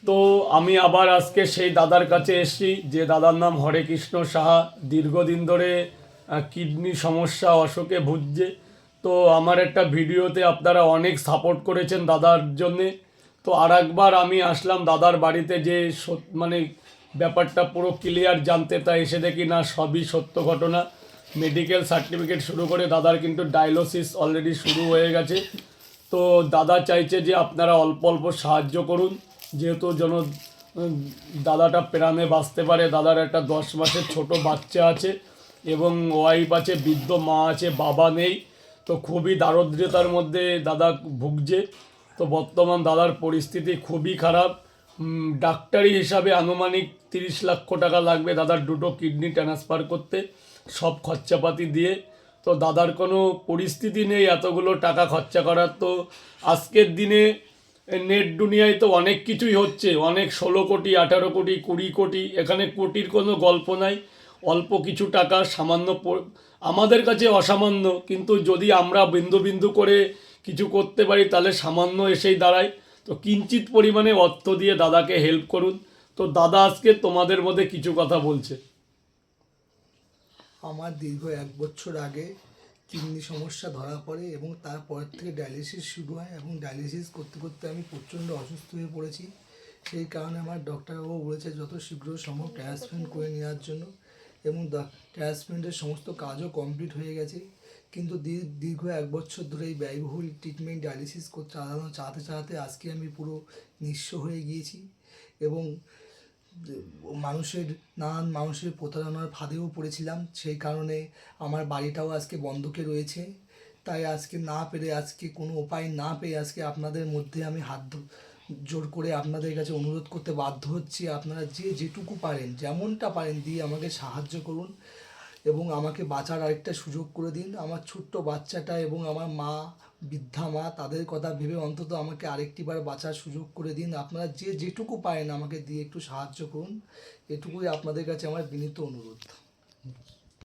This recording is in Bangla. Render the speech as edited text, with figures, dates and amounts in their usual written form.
তো আমি আবার আজকে সেই দাদার কাছে এসেছি, যে দাদার নাম হরে কৃষ্ণ সাহা। দীর্ঘদিন ধরে কিডনি সমস্যা অসুখে ভুগছে। তো আমার একটা ভিডিওতে আপনারা অনেক সাপোর্ট করেছেন দাদার জন্যে। তো আর একবার আমি আসলাম দাদার বাড়িতে, যে মানে ব্যাপারটা পুরো ক্লিয়ার জানতে। তাই এসে দেখি না সবই সত্য ঘটনা। মেডিকেল সার্টিফিকেট শুরু করে দাদার কিন্তু ডায়ালিসিস অলরেডি শুরু হয়ে গেছে। তো দাদা চাইছে যে আপনারা অল্প অল্প সাহায্য করুন, যেহেতু যেন দাদাটা প্রাণে বাঁচতে পারে। দাদার একটা 10 মাসের ছোট বাচ্চা আছে এবং ওয়াইফ আছে, বৃদ্ধ মা আছে, বাবা নেই। তো খুবই দারিদ্রতার মধ্যে দাদা ভুগছে। তো বর্তমান দাদার পরিস্থিতি খুবই খারাপ। ডাক্তারি হিসাবে আনুমানিক 30 লক্ষ টাকা লাগবে দাদার দুটো কিডনি ট্রান্সফার করতে, সব খরচাপাতি দিয়ে। তো দাদার কোনো পরিস্থিতি নেই এতগুলো টাকা খরচা করার। তো আজকের দিনে নেট দুনিয়ায় তো অনেক কিছুই হচ্ছে, অনেক 16 কোটি, 18 কোটি, 20 কোটি। এখানে কোটির কোনো গল্প নাই। অল্প কিছু টাকা সামান্য আমাদের কাছে অসামান্য, কিন্তু যদি আমরা বিন্দু বিন্দু করে কিছু করতে পারি তাহলে সামান্য এসেই দাঁড়ায়। তো কিঞ্চিত পরিমাণে অর্থ দিয়ে দাদাকে হেল্প করুন। তো দাদা আজকে তোমাদের মধ্যে কিছু কথা বলছে। আমার দীর্ঘ 1 বছর আগে কিডনি সমস্যা ধরা পড়ে এবং তারপর থেকে ডায়ালিসিস শুরু হয় এবং ডায়ালিসিস করতে করতে আমি প্রচণ্ড অসুস্থ হয়ে পড়েছি। সেই কারণে আমার ডক্টরবাবু বলেছে যত শীঘ্র সম্ভব ট্রান্সপ্লান্ট করে নেওয়ার জন্য, এবং ট্রান্সপ্লান্টের সমস্ত কাজও কমপ্লিট হয়ে গেছে। কিন্তু দীর্ঘ 1 বছর ধরে এই ব্যয়বহুল ট্রিটমেন্ট ডায়ালিসিস চালাতে চালাতে আজকে আমি পুরো নিঃস্ব হয়ে গিয়েছি এবং নানান মানুষের প্রতারণার ফাঁদেও পড়েছিলাম। সেই কারণে আমার বাড়িটাও আজকে বন্ধকে রয়েছে। তাই আজকে না পেরে, আজকে কোনো উপায় না পেয়ে আজকে আপনাদের মধ্যে আমি জোর করে আপনাদের কাছে অনুরোধ করতে বাধ্য হচ্ছি, আপনারা যে যেটুকু পারেন, যেমনটা পারেন দিয়ে আমাকে সাহায্য করুন এবং আমাকে বাঁচার আরেকটা সুযোগ করে দিন। আমার ছোট্ট বাচ্চাটা এবং আমার মা, বৃদ্ধা মা, তাদের কথা ভেবে অন্তত আমাকে আরেকটিবার বাঁচার সুযোগ করে দিন। আপনারা যে যেটুকু পারেন আমাকে দিয়ে একটু সাহায্য করুন, এটুকুই আপনাদের কাছে আমার বিনীত অনুরোধ।